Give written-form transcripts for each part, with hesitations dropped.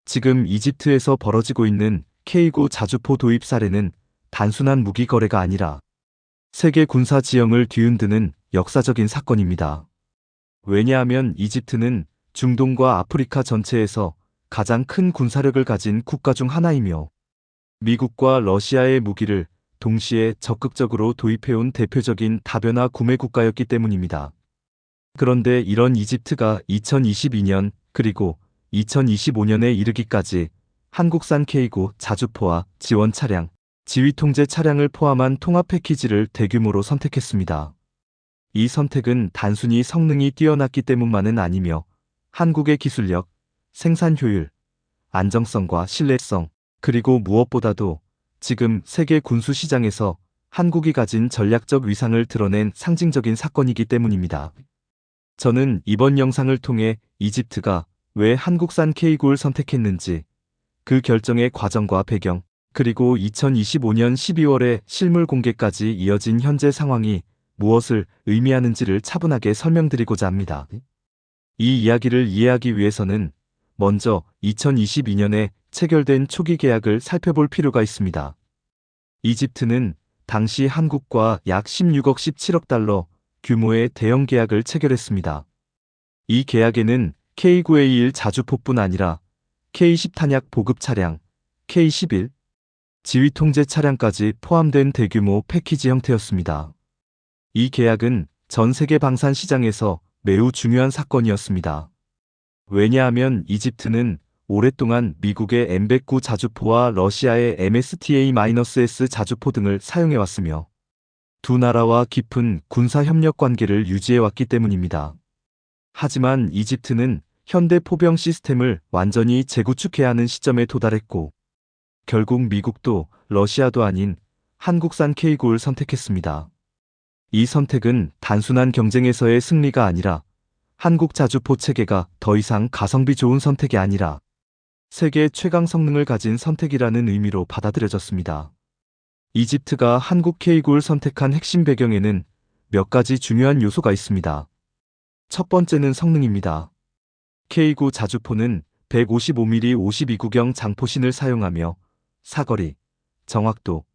지금 이집트에서 벌어지고 있는 K9 자주포 도입 사례는 단순한 무기 거래가 아니라 세계 군사 지형을 뒤흔드는 역사적인 사건입니다. 왜냐하면 이집트는 중동과 아프리카 전체에서 가장 큰 군사력을 가진 국가 중 하나이며 미국과 러시아의 무기를 동시에 적극적으로 도입해온 대표적인 다변화 구매 국가였기 때문입니다. 그런데 이런 이집트가 2022년 그리고 2025년에 이르기까지 한국산 K9 자주포와 지원 차량, 지휘 통제 차량을 포함한 통합 패키지를 대규모로 선택했습니다. 이 선택은 단순히 성능이 뛰어났기 때문만은 아니며 한국의 기술력, 생산 효율, 안정성과 신뢰성, 그리고 무엇보다도 지금 세계 군수 시장에서 한국이 가진 전략적 위상을 드러낸 상징적인 사건이기 때문입니다. 저는 이번 영상을 통해 이집트가 왜 한국산 K9를 선택했는지, 그 결정의 과정과 배경, 그리고 2025년 12월에 실물 공개까지 이어진 현재 상황이 무엇을 의미하는지를 차분하게 설명드리고자 합니다. 이 이야기를 이해하기 위해서는 먼저 2022년에 체결된 초기 계약을 살펴볼 필요가 있습니다. 이집트는 당시 한국과 약 16억 17억 달러 규모의 대형 계약을 체결했습니다. 이 계약에는 K9A1 자주포뿐 아니라 K10 탄약 보급 차량, K11 지휘 통제 차량까지 포함된 대규모 패키지 형태였습니다. 이 계약은 전 세계 방산 시장에서 매우 중요한 사건이었습니다. 왜냐하면 이집트는 오랫동안 미국의 M109 자주포와 러시아의 MSTA-S 자주포 등을 사용해왔으며 두 나라와 깊은 군사 협력 관계를 유지해왔기 때문입니다. 하지만 이집트는 현대 포병 시스템을 완전히 재구축해야 하는 시점에 도달했고 결국 미국도 러시아도 아닌 한국산 K9를 선택했습니다. 이 선택은 단순한 경쟁에서의 승리가 아니라 한국 자주포 체계가 더 이상 가성비 좋은 선택이 아니라 세계 최강 성능을 가진 선택이라는 의미로 받아들여졌습니다. 이집트가 한국 K9를 선택한 핵심 배경에는 몇 가지 중요한 요소가 있습니다. 첫 번째는 성능입니다. K9 자주포는 155mm 52구경 장포신을 사용하며 사거리, 정확도,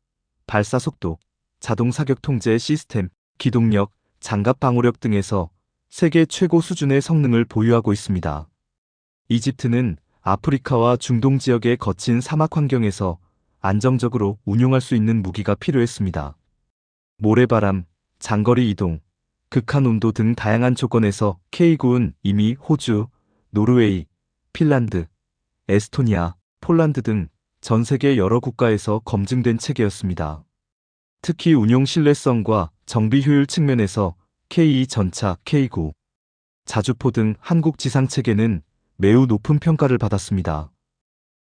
발사 속도, 자동 사격 통제 시스템, 기동력, 장갑 방호력 등에서 세계 최고 수준의 성능을 보유하고 있습니다. 이집트는 아프리카와 중동 지역의 거친 사막 환경에서 안정적으로 운용할 수 있는 무기가 필요했습니다. 모래바람, 장거리 이동, 극한 온도 등 다양한 조건에서 K9는 이미 호주, 노르웨이, 핀란드, 에스토니아, 폴란드 등 전 세계 여러 국가에서 검증된 체계였습니다. 특히 운용 신뢰성과 정비 효율 측면에서 K2 전차, K9, 자주포 등 한국 지상 체계는 매우 높은 평가를 받았습니다.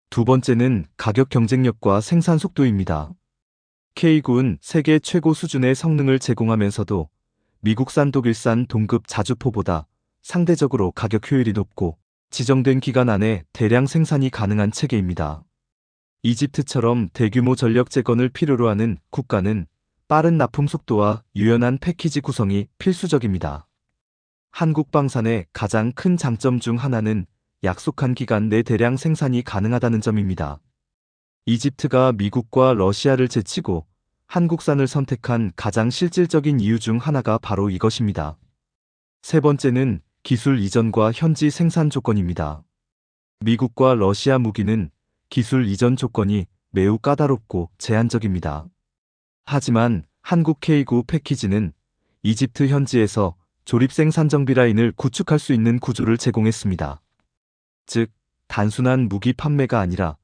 두 번째는 가격 경쟁력과 생산 속도입니다. K9는 세계 최고 수준의 성능을 제공하면서도 미국산 독일산 동급 자주포보다 상대적으로 가격 효율이 높고 지정된 기간 안에 대량 생산이 가능한 체계입니다. 이집트처럼 대규모 전력 재건을 필요로 하는 국가는 빠른 납품 속도와 유연한 패키지 구성이 필수적입니다. 한국 방산의 가장 큰 장점 중 하나는 약속한 기간 내 대량 생산이 가능하다는 점입니다. 이집트가 미국과 러시아를 제치고 한국산을 선택한 가장 실질적인 이유 중 하나가 바로 이것입니다. 세 번째는 기술 이전과 현지 생산 조건입니다. 미국과 러시아 무기는 기술 이전 조건이 매우 까다롭고 제한적입니다. 하지만 한국 K9 패키지는 이집트 현지에서 조립 생산 정비 라인을 구축할 수 있는 구조를 제공했습니다. 즉, 단순한 무기 판매가 아니라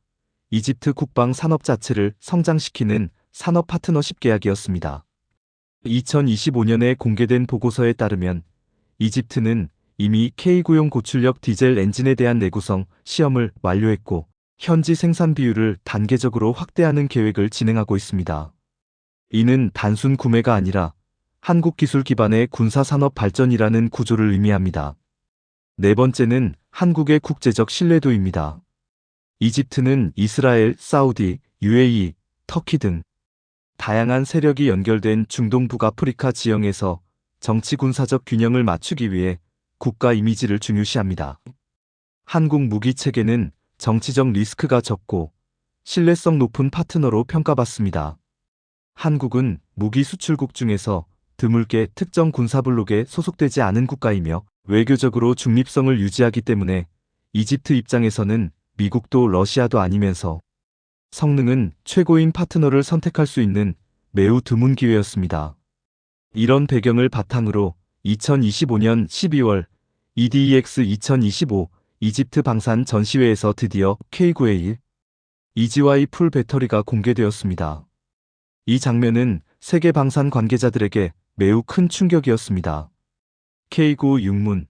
이집트 국방 산업 자체를 성장시키는 산업 파트너십 계약이었습니다. 2025년에 공개된 보고서에 따르면 이집트는 이미 K9용 고출력 디젤 엔진에 대한 내구성 시험을 완료했고 현지 생산 비율을 단계적으로 확대하는 계획을 진행하고 있습니다. 이는 단순 구매가 아니라 한국 기술 기반의 군사산업 발전이라는 구조를 의미합니다. 네 번째는 한국의 국제적 신뢰도입니다. 이집트는 이스라엘, 사우디, UAE, 터키 등 다양한 세력이 연결된 중동 북아프리카 지형에서 정치 군사적 균형을 맞추기 위해 국가 이미지를 중요시합니다. 한국 무기 체계는 정치적 리스크가 적고 신뢰성 높은 파트너로 평가받습니다. 한국은 무기 수출국 중에서 드물게 특정 군사블록에 소속되지 않은 국가이며 외교적으로 중립성을 유지하기 때문에 이집트 입장에서는 미국도 러시아도 아니면서 성능은 최고인 파트너를 선택할 수 있는 매우 드문 기회였습니다. 이런 배경을 바탕으로 2025년 12월 EDEX 2025 이집트 방산 전시회에서 드디어 K9A1 EGY 풀 배터리가 공개되었습니다. 이 장면은 세계 방산 관계자들에게 매우 큰 충격이었습니다. K9 육문,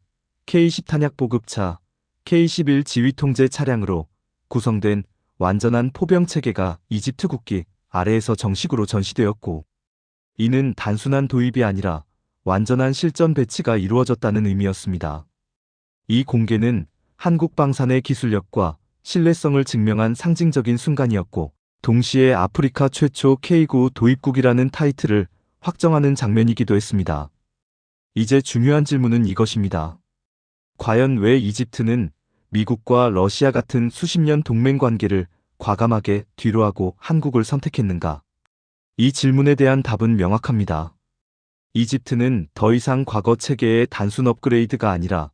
K10 탄약 보급차, K11 지휘 통제 차량으로 구성된 완전한 포병 체계가 이집트 국기 아래에서 정식으로 전시되었고, 이는 단순한 도입이 아니라 완전한 실전 배치가 이루어졌다는 의미였습니다. 이 공개는 한국 방산의 기술력과 신뢰성을 증명한 상징적인 순간이었고, 동시에 아프리카 최초 K9 도입국이라는 타이틀을 확정하는 장면이기도 했습니다. 이제 중요한 질문은 이것입니다. 과연 왜 이집트는 미국과 러시아 같은 수십 년 동맹 관계를 과감하게 뒤로하고 한국을 선택했는가? 이 질문에 대한 답은 명확합니다. 이집트는 더 이상 과거 체계의 단순 업그레이드가 아니라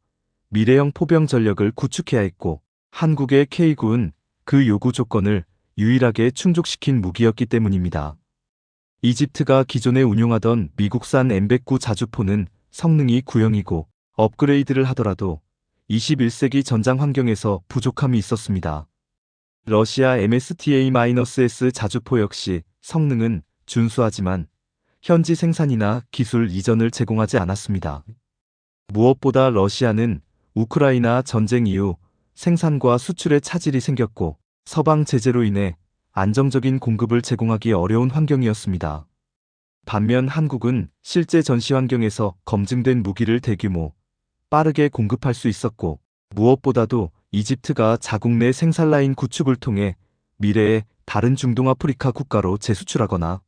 미래형 포병 전력을 구축해야 했고, 한국의 K9은 그 요구 조건을 유일하게 충족시킨 무기였기 때문입니다. 이집트가 기존에 운용하던 미국산 M109 자주포는 성능이 구형이고 업그레이드를 하더라도 21세기 전장 환경에서 부족함이 있었습니다. 러시아 MSTA-S 자주포 역시 성능은 준수하지만 현지 생산이나 기술 이전을 제공하지 않았습니다. 무엇보다 러시아는 우크라이나 전쟁 이후 생산과 수출에 차질이 생겼고 서방 제재로 인해 안정적인 공급을 제공하기 어려운 환경이었습니다. 반면 한국은 실제 전시 환경에서 검증된 무기를 대규모, 빠르게 공급할 수 있었고, 무엇보다도 이집트가 자국 내 생산 라인 구축을 통해 미래의 다른 중동 아프리카 국가로 재수출하거나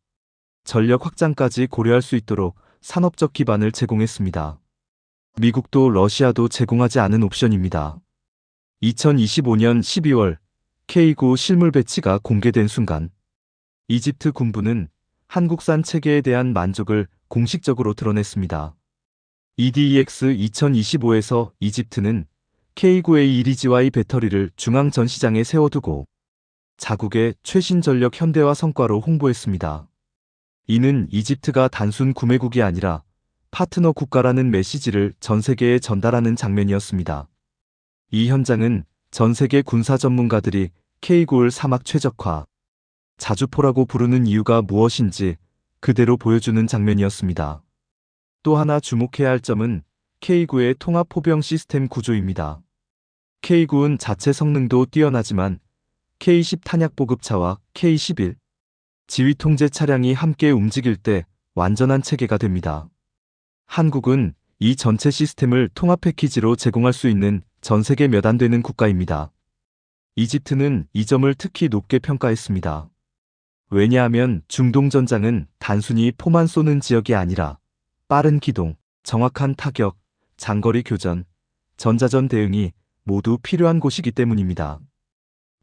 전력 확장까지 고려할 수 있도록 산업적 기반을 제공했습니다. 미국도 러시아도 제공하지 않은 옵션입니다. 2025년 12월 K9 실물 배치가 공개된 순간 이집트 군부는 한국산 체계에 대한 만족을 공식적으로 드러냈습니다. EDEX 2025에서 이집트는 K9A 1EGY 배터리를 중앙 전시장에 세워두고 자국의 최신 전력 현대화 성과로 홍보했습니다. 이는 이집트가 단순 구매국이 아니라 파트너 국가라는 메시지를 전 세계에 전달하는 장면이었습니다. 이 현장은 전 세계 군사 전문가들이 K9를 사막 최적화, 자주포라고 부르는 이유가 무엇인지 그대로 보여주는 장면이었습니다. 또 하나 주목해야 할 점은 K9의 통합 포병 시스템 구조입니다. K9은 자체 성능도 뛰어나지만 K10 탄약 보급차와 K11 지휘 통제 차량이 함께 움직일 때 완전한 체계가 됩니다. 한국은 이 전체 시스템을 통합 패키지로 제공할 수 있는 전 세계 몇 안 되는 국가입니다. 이집트는 이 점을 특히 높게 평가했습니다. 왜냐하면 중동 전장은 단순히 포만 쏘는 지역이 아니라 빠른 기동, 정확한 타격, 장거리 교전, 전자전 대응이 모두 필요한 곳이기 때문입니다.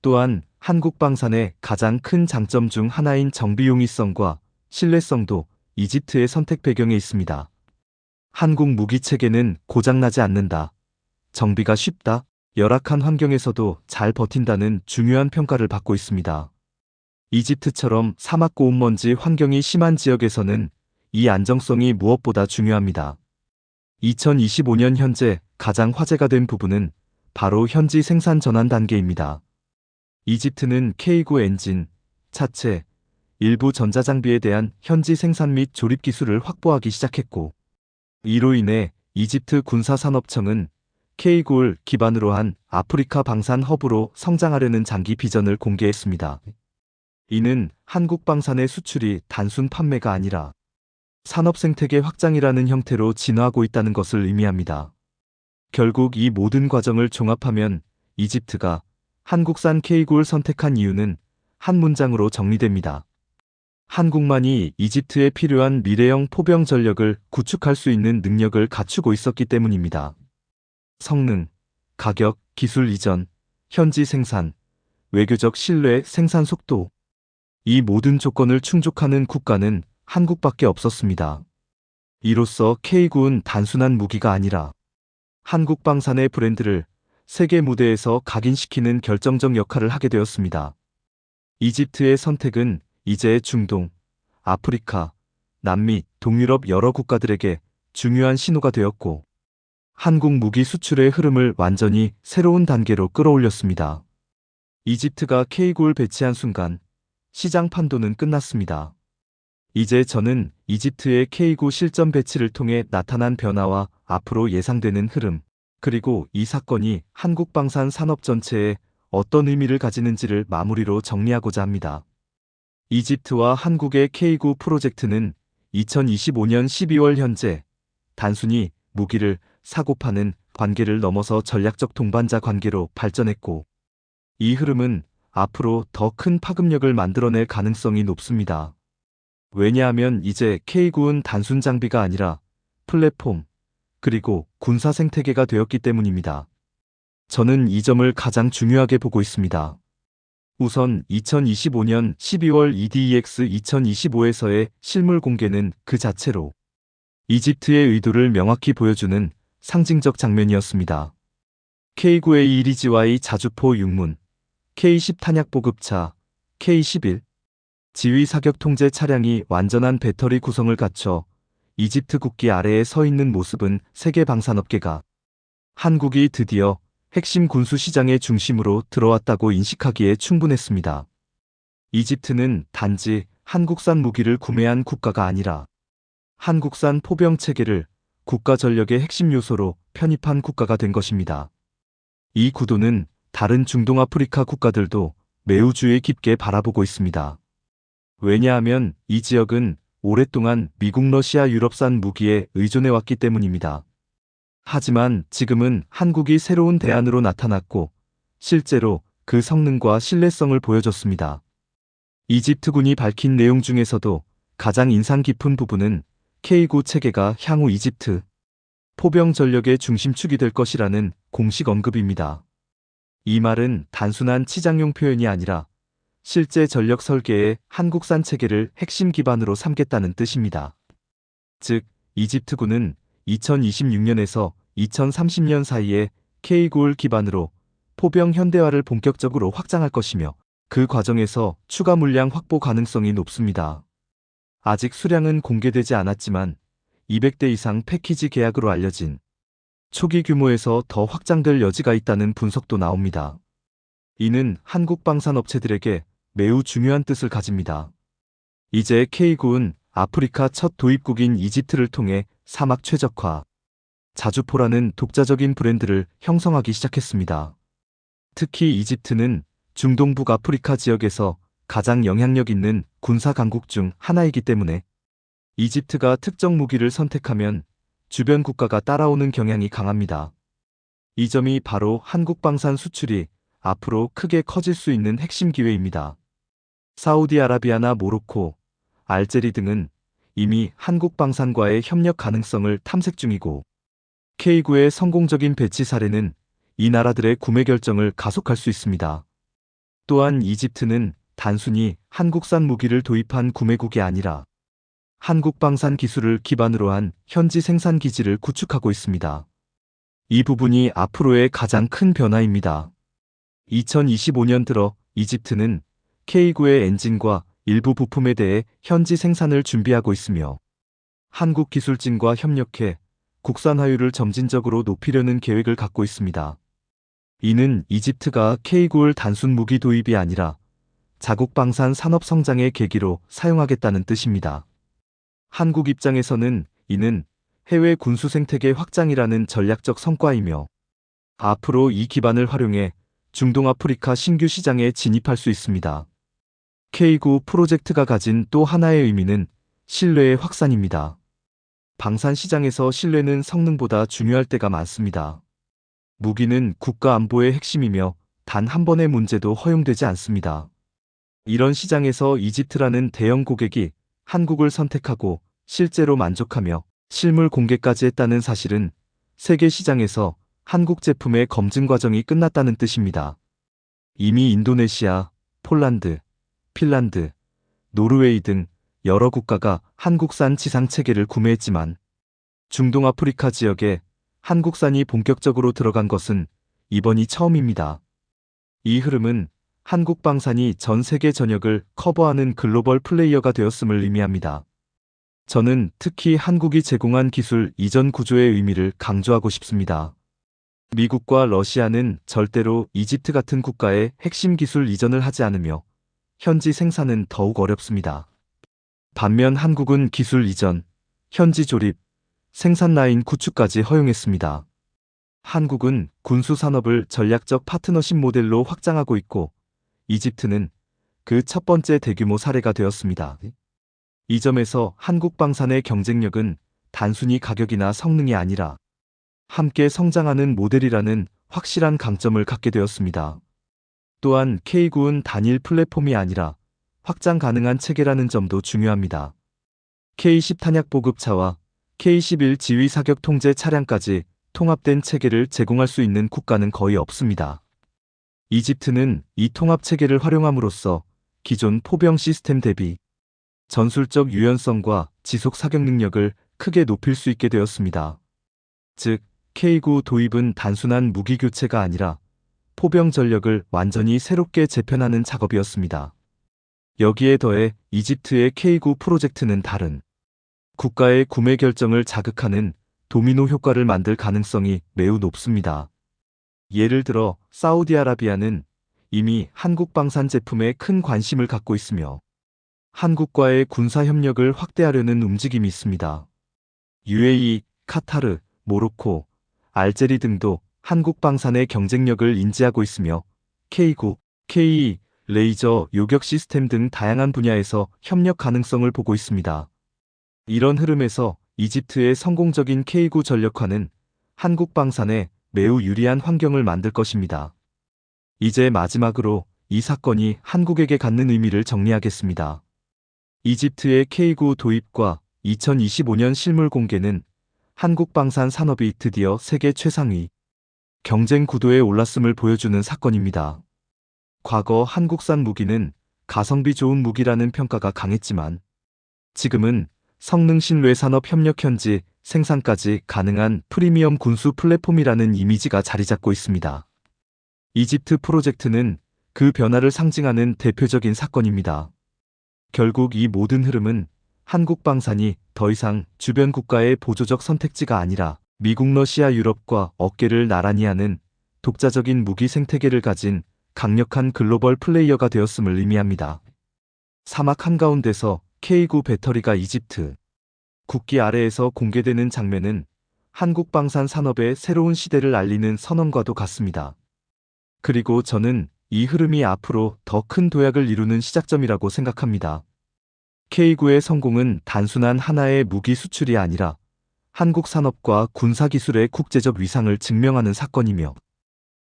또한 한국 방산의 가장 큰 장점 중 하나인 정비 용이성과 신뢰성도 이집트의 선택 배경에 있습니다. 한국 무기 체계는 고장나지 않는다, 정비가 쉽다, 열악한 환경에서도 잘 버틴다는 중요한 평가를 받고 있습니다. 이집트처럼 사막 고온먼지 환경이 심한 지역에서는 이 안정성이 무엇보다 중요합니다. 2025년 현재 가장 화제가 된 부분은 바로 현지 생산 전환 단계입니다. 이집트는 K9 엔진, 차체, 일부 전자장비에 대한 현지 생산 및 조립 기술을 확보하기 시작했고, 이로 인해 이집트 군사산업청은 K9를 기반으로 한 아프리카 방산 허브로 성장하려는 장기 비전을 공개했습니다. 이는 한국 방산의 수출이 단순 판매가 아니라 산업 생태계 확장이라는 형태로 진화하고 있다는 것을 의미합니다. 결국 이 모든 과정을 종합하면 이집트가 한국산 K9를 선택한 이유는 한 문장으로 정리됩니다. 한국만이 이집트에 필요한 미래형 포병 전력을 구축할 수 있는 능력을 갖추고 있었기 때문입니다. 성능, 가격, 기술 이전, 현지 생산, 외교적 신뢰, 생산 속도. 이 모든 조건을 충족하는 국가는 한국밖에 없었습니다. 이로써 K군은 단순한 무기가 아니라 한국 방산의 브랜드를 세계 무대에서 각인시키는 결정적 역할을 하게 되었습니다. 이집트의 선택은 이제 중동, 아프리카, 남미, 동유럽 여러 국가들에게 중요한 신호가 되었고, 한국 무기 수출의 흐름을 완전히 새로운 단계로 끌어올렸습니다. 이집트가 K군을 배치한 순간 시장 판도는 끝났습니다. 이제 저는 이집트의 K군 실전 배치를 통해 나타난 변화와 앞으로 예상되는 흐름, 그리고 이 사건이 한국 방산 산업 전체에 어떤 의미를 가지는지를 마무리로 정리하고자 합니다. 이집트와 한국의 K군 프로젝트는 2025년 12월 현재 단순히 무기를 사고 파는 관계를 넘어서 전략적 동반자 관계로 발전했고, 이 흐름은 앞으로 더 큰 파급력을 만들어낼 가능성이 높습니다. 왜냐하면 이제 K군은 단순 장비가 아니라 플랫폼, 그리고 군사 생태계가 되었기 때문입니다. 저는 이 점을 가장 중요하게 보고 있습니다. 우선 2025년 12월 EDEX 2025에서의 실물 공개는 그 자체로 이집트의 의도를 명확히 보여주는 상징적 장면이었습니다. K9A 이리지와의 자주포 육문, K10 탄약 보급차, K11 지휘 사격 통제 차량이 완전한 배터리 구성을 갖춰 이집트 국기 아래에 서 있는 모습은 세계 방산업계가 한국이 드디어 핵심 군수 시장의 중심으로 들어왔다고 인식하기에 충분했습니다. 이집트는 단지 한국산 무기를 구매한 국가가 아니라 한국산 포병 체계를 국가 전력의 핵심 요소로 편입한 국가가 된 것입니다. 이 구도는 다른 중동 아프리카 국가들도 매우 주의 깊게 바라보고 있습니다. 왜냐하면 이 지역은 오랫동안 미국, 러시아, 유럽산 무기에 의존해왔기 때문입니다. 하지만 지금은 한국이 새로운 대안으로 나타났고 실제로 그 성능과 신뢰성을 보여줬습니다. 이집트군이 밝힌 내용 중에서도 가장 인상 깊은 부분은 K9 체계가 향후 이집트 포병 전력의 중심축이 될 것이라는 공식 언급입니다. 이 말은 단순한 치장용 표현이 아니라 실제 전력 설계에 한국산 체계를 핵심 기반으로 삼겠다는 뜻입니다. 즉, 이집트군은 2026년에서 2030년 사이에 K9를 기반으로 포병 현대화를 본격적으로 확장할 것이며 그 과정에서 추가 물량 확보 가능성이 높습니다. 아직 수량은 공개되지 않았지만 200대 이상 패키지 계약으로 알려진 초기 규모에서 더 확장될 여지가 있다는 분석도 나옵니다. 이는 한국 방산업체들에게 매우 중요한 뜻을 가집니다. 이제 K9은 아프리카 첫 도입국인 이집트를 통해 사막 최적화, 자주포라는 독자적인 브랜드를 형성하기 시작했습니다. 특히 이집트는 중동 북아프리카 지역에서 가장 영향력 있는 군사 강국 중 하나이기 때문에 이집트가 특정 무기를 선택하면 주변 국가가 따라오는 경향이 강합니다. 이 점이 바로 한국 방산 수출이 앞으로 크게 커질 수 있는 핵심 기회입니다. 사우디아라비아나 모로코, 알제리 등은 이미 한국 방산과의 협력 가능성을 탐색 중이고 K9의 성공적인 배치 사례는 이 나라들의 구매 결정을 가속할 수 있습니다. 또한 이집트는 단순히 한국산 무기를 도입한 구매국이 아니라 한국 방산 기술을 기반으로 한 현지 생산 기지를 구축하고 있습니다. 이 부분이 앞으로의 가장 큰 변화입니다. 2025년 들어 이집트는 K9의 엔진과 일부 부품에 대해 현지 생산을 준비하고 있으며 한국 기술진과 협력해 국산화율을 점진적으로 높이려는 계획을 갖고 있습니다. 이는 이집트가 K9를 단순 무기 도입이 아니라 자국 방산 산업 성장의 계기로 사용하겠다는 뜻입니다. 한국 입장에서는 이는 해외 군수 생태계 확장이라는 전략적 성과이며 앞으로 이 기반을 활용해 중동 아프리카 신규 시장에 진입할 수 있습니다. K9 프로젝트가 가진 또 하나의 의미는 신뢰의 확산입니다. 방산 시장에서 신뢰는 성능보다 중요할 때가 많습니다. 무기는 국가 안보의 핵심이며 단 한 번의 문제도 허용되지 않습니다. 이런 시장에서 이집트라는 대형 고객이 한국을 선택하고 실제로 만족하며 실물 공개까지 했다는 사실은 세계 시장에서 한국 제품의 검증 과정이 끝났다는 뜻입니다. 이미 인도네시아, 폴란드, 핀란드, 노르웨이 등 여러 국가가 한국산 지상 체계를 구매했지만 중동 아프리카 지역에 한국산이 본격적으로 들어간 것은 이번이 처음입니다. 이 흐름은 한국방산이 전 세계 전역을 커버하는 글로벌 플레이어가 되었음을 의미합니다. 저는 특히 한국이 제공한 기술 이전 구조의 의미를 강조하고 싶습니다. 미국과 러시아는 절대로 이집트 같은 국가의 핵심 기술 이전을 하지 않으며 현지 생산은 더욱 어렵습니다. 반면 한국은 기술 이전, 현지 조립, 생산 라인 구축까지 허용했습니다. 한국은 군수 산업을 전략적 파트너십 모델로 확장하고 있고 이집트는 그 첫 번째 대규모 사례가 되었습니다. 이 점에서 한국방산의 경쟁력은 단순히 가격이나 성능이 아니라 함께 성장하는 모델이라는 확실한 강점을 갖게 되었습니다. 또한 K9은 단일 플랫폼이 아니라 확장 가능한 체계라는 점도 중요합니다. K10 탄약 보급차와 K11 지휘 사격 통제 차량까지 통합된 체계를 제공할 수 있는 국가는 거의 없습니다. 이집트는 이 통합 체계를 활용함으로써 기존 포병 시스템 대비 전술적 유연성과 지속 사격 능력을 크게 높일 수 있게 되었습니다. 즉, K9 도입은 단순한 무기 교체가 아니라 포병 전력을 완전히 새롭게 재편하는 작업이었습니다. 여기에 더해 이집트의 K9 프로젝트는 다른 국가의 구매 결정을 자극하는 도미노 효과를 만들 가능성이 매우 높습니다. 예를 들어 사우디아라비아는 이미 한국방산 제품에 큰 관심을 갖고 있으며 한국과의 군사 협력을 확대하려는 움직임이 있습니다. UAE, 카타르, 모로코, 알제리 등도 한국방산의 경쟁력을 인지하고 있으며 K9, K2, 레이저, 요격 시스템 등 다양한 분야에서 협력 가능성을 보고 있습니다. 이런 흐름에서 이집트의 성공적인 K9 전력화는 한국방산에 매우 유리한 환경을 만들 것입니다. 이제 마지막으로 이 사건이 한국에게 갖는 의미를 정리하겠습니다. 이집트의 K9 도입과 2025년 실물 공개는 한국방산 산업이 드디어 세계 최상위 경쟁 구도에 올랐음을 보여주는 사건입니다. 과거 한국산 무기는 가성비 좋은 무기라는 평가가 강했지만 지금은 성능 신뢰 산업 협력 현지 생산까지 가능한 프리미엄 군수 플랫폼이라는 이미지가 자리 잡고 있습니다. 이집트 프로젝트는 그 변화를 상징하는 대표적인 사건입니다. 결국 이 모든 흐름은 한국방산이 더 이상 주변 국가의 보조적 선택지가 아니라 미국, 러시아, 유럽과 어깨를 나란히 하는 독자적인 무기 생태계를 가진 강력한 글로벌 플레이어가 되었음을 의미합니다. 사막 한가운데서 K9 배터리가 이집트 국기 아래에서 공개되는 장면은 한국방산 산업의 새로운 시대를 알리는 선언과도 같습니다. 그리고 저는 이 흐름이 앞으로 더 큰 도약을 이루는 시작점이라고 생각합니다. K9의 성공은 단순한 하나의 무기 수출이 아니라 한국 산업과 군사기술의 국제적 위상을 증명하는 사건이며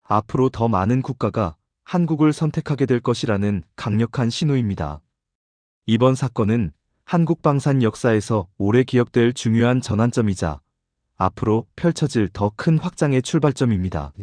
앞으로 더 많은 국가가 한국을 선택하게 될 것이라는 강력한 신호입니다. 이번 사건은 한국방산 역사에서 오래 기억될 중요한 전환점이자 앞으로 펼쳐질 더 큰 확장의 출발점입니다.